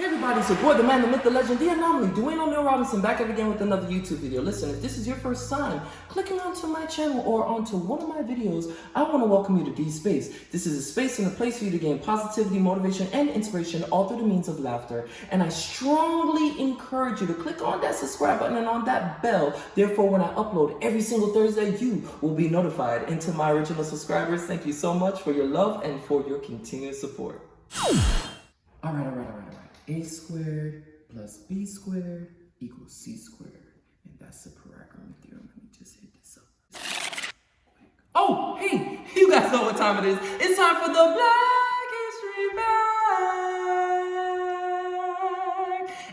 everybody, it's your boy, the man, the myth, the legend, the anomaly, Dwayne O'Neal Robinson, back up again with another YouTube video. Listen, if this is your first time clicking onto my channel or onto one of my videos, I want to welcome you to D Space. This is a space and a place for you to gain positivity, motivation, and inspiration, all through the means of laughter. And I strongly encourage you to click on that subscribe button and on that bell. Therefore, when I upload every single Thursday, you will be notified. And to my original subscribers, thank you so much for your love and for your continued support. All right. A squared plus B squared equals C squared. And that's the paragram theorem. Let me just hit this up. Oh, hey, you guys know what time it is. It's time for the Black History Fact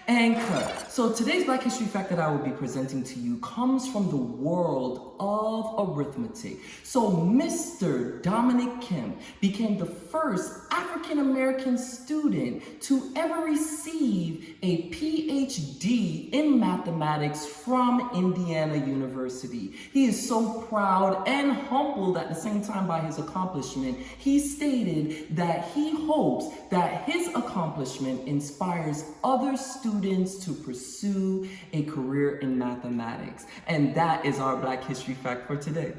and cut. So today's Black History Fact that I will be presenting to you comes from the world of arithmetic. So Mr. Dominic Kim became the first African-American student to ever receive a PhD in mathematics from Indiana University. He is so proud and humbled at the same time by his accomplishment. He stated that he hopes that his accomplishment inspires other students to pursue a career in mathematics. And that is our Black History Fact for today.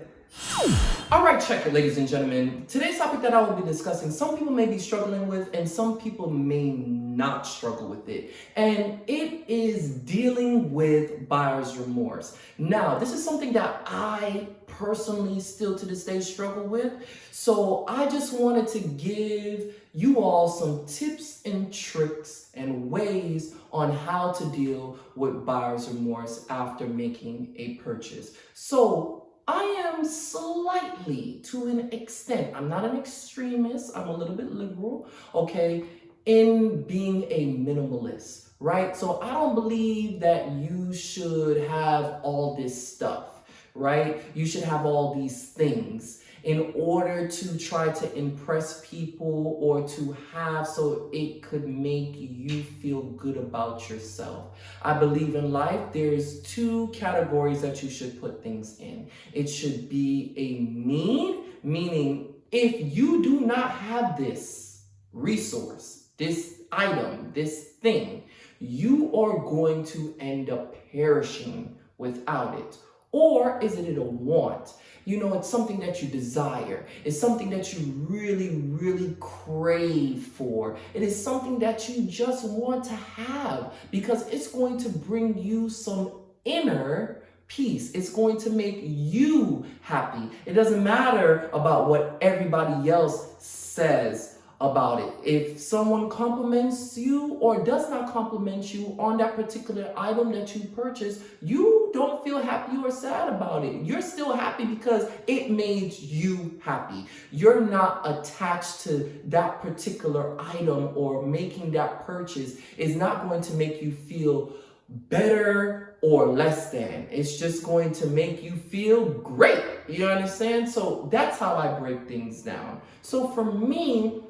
All right, check it, ladies and gentlemen. Today's topic that I will be discussing, some people may be struggling with and some people may not struggle with it. And it is dealing with buyer's remorse. Now, this is something that I personally still to this day struggle with. So I just wanted to give you all some tips and tricks and ways on how to deal with buyer's remorse after making a purchase. So I am slightly, to an extent, I'm not an extremist, I'm a little bit liberal, okay, in being a minimalist, right? So I don't believe that you should have all this stuff, right? You should have all these things in order to try to impress people or to have so it could make you feel good about yourself. I believe in life there's two categories that you should put things in. It should be a need, meaning if you do not have this resource, this item, this thing, you are going to end up perishing without it. Or is it a want? You know, it's something that you desire. It's something that you really crave for. It is something that you just want to have because it's going to bring you some inner peace. It's going to make you happy. It doesn't matter about what everybody else says about it. If someone compliments you or does not compliment you on that particular item that you purchased, you don't feel happy or sad about it. You're still happy because it made you happy. You're not attached to that particular item, or making that purchase is not going to make you feel better or less than. It's just going to make you feel great. You understand? So that's how I break things down. So for me,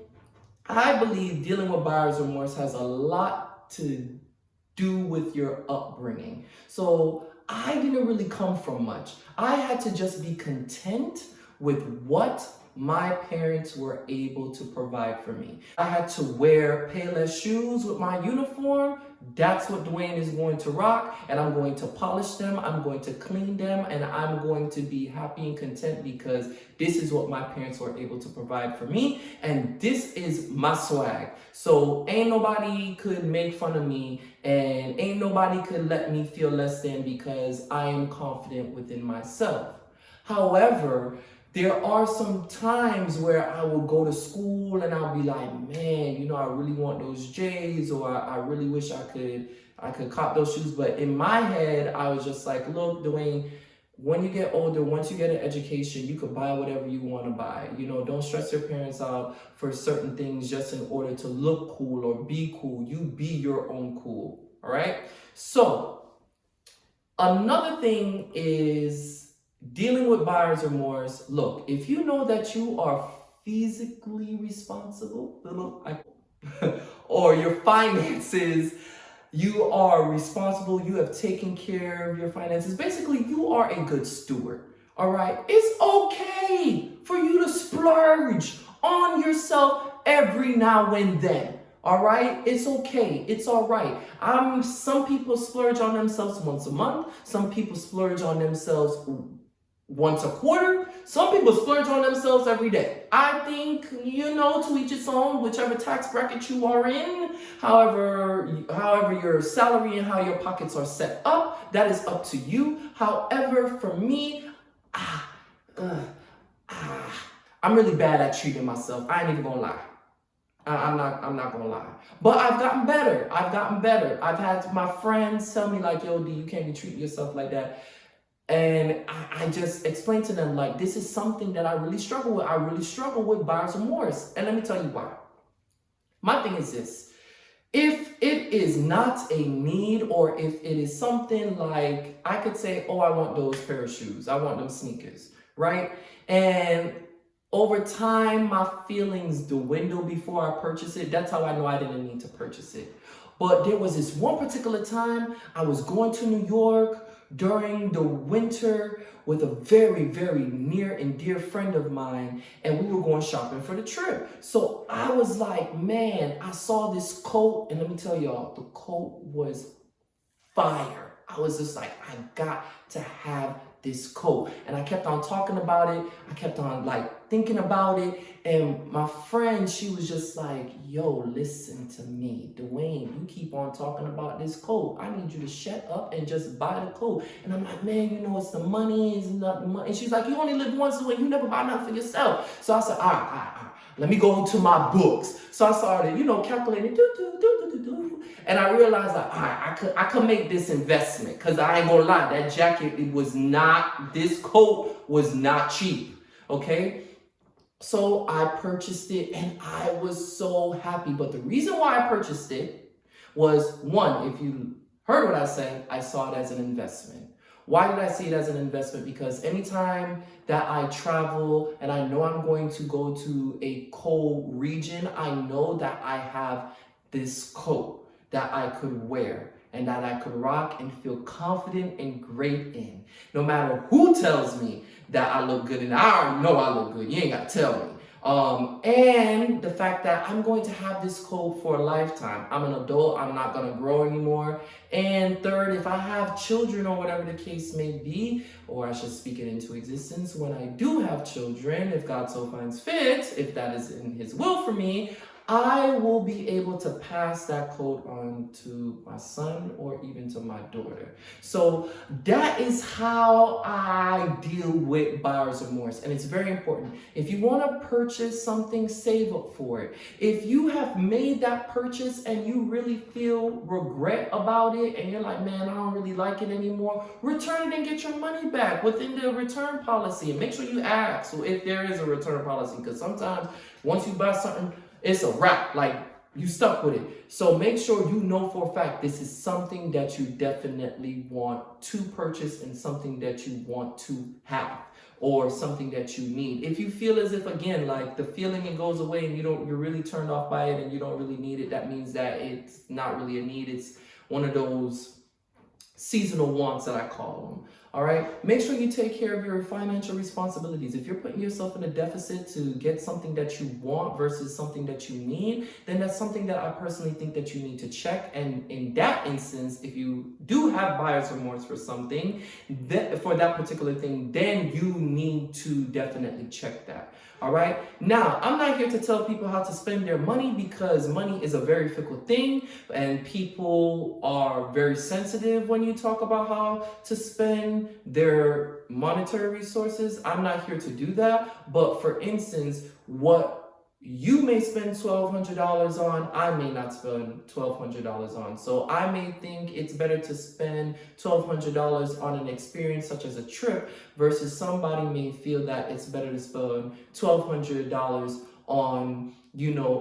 I believe dealing with buyer's remorse has a lot to do with your upbringing. So I didn't really come from much. I had to just be content with what my parents were able to provide for me. I had to wear Payless shoes with my uniform. That's what Dwayne is going to rock, and I'm going to polish them, I'm going to clean them, and I'm going to be happy and content because this is what my parents were able to provide for me, and this is my swag. So ain't nobody could make fun of me, and ain't nobody could let me feel less than because I am confident within myself. However, there are some times where I will go to school and I'll be like, man, you know, I really want those J's, or I really wish I could cop those shoes. But in my head, I was just like, look, Dwayne, when you get older, once you get an education, you could buy whatever you want to buy. You know, don't stress your parents out for certain things just in order to look cool or be cool. You be your own cool, all right? So another thing is dealing with buyer's remorse. Look, if you know that you are physically responsible, or your finances, you are responsible, you have taken care of your finances. Basically, you are a good steward, all right? It's okay for you to splurge on yourself every now and then, All right, it's okay. It's all right. Some people splurge on themselves once a month. Some people splurge on themselves once a quarter. Some people splurge on themselves every day. I think, to each its own, whichever tax bracket you are in, however your salary and how your pockets are set up, that is up to you. However, for me, I'm really bad at treating myself. I ain't even gonna lie. I'm not gonna lie. But I've gotten better. I've had my friends tell me like, yo, D, you can't be treating yourself like that. And I just explained to them, like, this is something that I really struggle with. I really struggle with buyer's remorse. And let me tell you why. My thing is this. If it is not a need, or if it is something like, I could say, oh, I want those pair of shoes. I want them sneakers, right? And over time, my feelings dwindle before I purchase it. That's how I know I didn't need to purchase it. But there was this one particular time I was going to New York during the winter with a very, very near and dear friend of mine, and we were going shopping for the trip. So I was like, man, I saw this coat, and let me tell y'all, the coat was fire. I was just like, I got to have this coat. And I kept on talking about it. I kept on like thinking about it. And my friend, she was just like, yo, listen to me. Dwayne, you keep on talking about this coat. I need you to shut up and just buy the coat. And I'm like, man, it's the money. It's not the money. And she's like, you only live once a week. You never buy nothing for yourself. So I said, all right. Let me go to my books. So I started, calculating, and I realized that I could make this investment, because I ain't gonna lie, that jacket, this coat was not cheap, okay? So I purchased it and I was so happy. But the reason why I purchased it was, one, if you heard what I said, I saw it as an investment. Why did I see it as an investment? Because anytime that I travel and I know I'm going to go to a cold region, I know that I have this coat that I could wear and that I could rock and feel confident and great in. No matter who tells me that I look good, and I already know I look good. You ain't got to tell me. And the fact that I'm going to have this coat for a lifetime. I'm an adult. I'm not going to grow anymore. And third, if I have children or whatever the case may be, or I should speak it into existence, when I do have children, if God so finds fit, if that is in his will for me, I will be able to pass that coat on to my son or even to my daughter. So that is how I deal with buyer's remorse. And it's very important. If you want to purchase something, save up for it. If you have made that purchase and you really feel regret about it and you're like, man, I don't really like it anymore, return it and get your money back within the return policy. And make sure you ask if there is a return policy, because sometimes once you buy something, it's a wrap, like you stuck with it. So make sure you know for a fact this is something that you definitely want to purchase and something that you want to have, or something that you need. If you feel as if, again, like the feeling it goes away and you're really turned off by it and you don't really need it, that means that it's not really a need. It's one of those seasonal wants that I call them. All right, make sure you take care of your financial responsibilities. If you're putting yourself in a deficit to get something that you want versus something that you need, then that's something that I personally think that you need to check. And in that instance, if you do have buyer's remorse for something, for that particular thing, then you need to definitely check that. All right. Now, I'm not here to tell people how to spend their money, because money is a very fickle thing and people are very sensitive when you talk about how to spend their monetary resources. I'm not here to do that. But for instance, what you may spend $1,200 on, I may not spend $1,200 on. So I may think it's better to spend $1,200 on an experience such as a trip, versus somebody may feel that it's better to spend $1,200 on,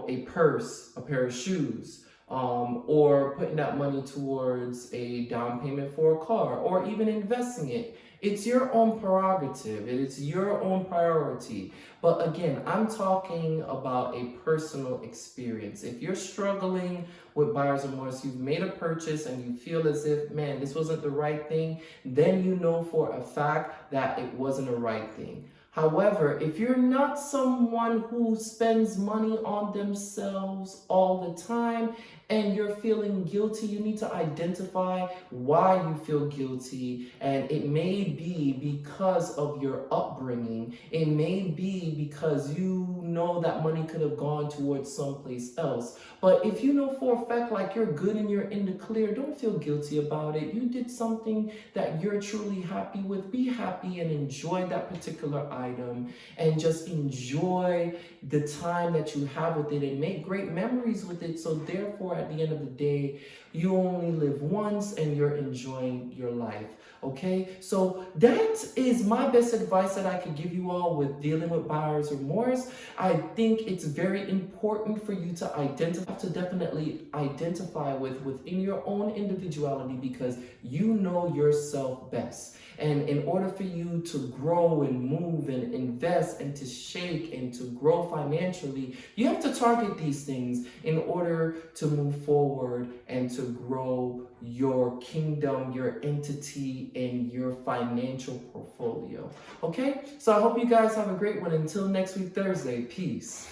a purse, a pair of shoes, or putting that money towards a down payment for a car, or even investing it. It's your own prerogative. It's your own priority. But again, I'm talking about a personal experience. If you're struggling with buyer's remorse, you've made a purchase and you feel as if, man, this wasn't the right thing, then you know for a fact that it wasn't the right thing. However, if you're not someone who spends money on themselves all the time and you're feeling guilty, you need to identify why you feel guilty. And it may be because of your upbringing. It may be because you know that money could have gone towards someplace else. But if you know for a fact like you're good and you're in the clear, don't feel guilty about it. You did something that you're truly happy with. Be happy and enjoy that particular item and just enjoy the time that you have with it and make great memories with it. So therefore, at the end of the day, you only live once and you're enjoying your life. Okay, so that is my best advice that I could give you all with dealing with buyer's remorse. I think it's very important for you to definitely identify within your own individuality, because you know yourself best. And in order for you to grow and move and invest and to shake and to grow financially, you have to target these things in order to move forward and to grow your kingdom, your entity, and your financial portfolio. Okay? So I hope you guys have a great one. Until next week, Thursday. Peace.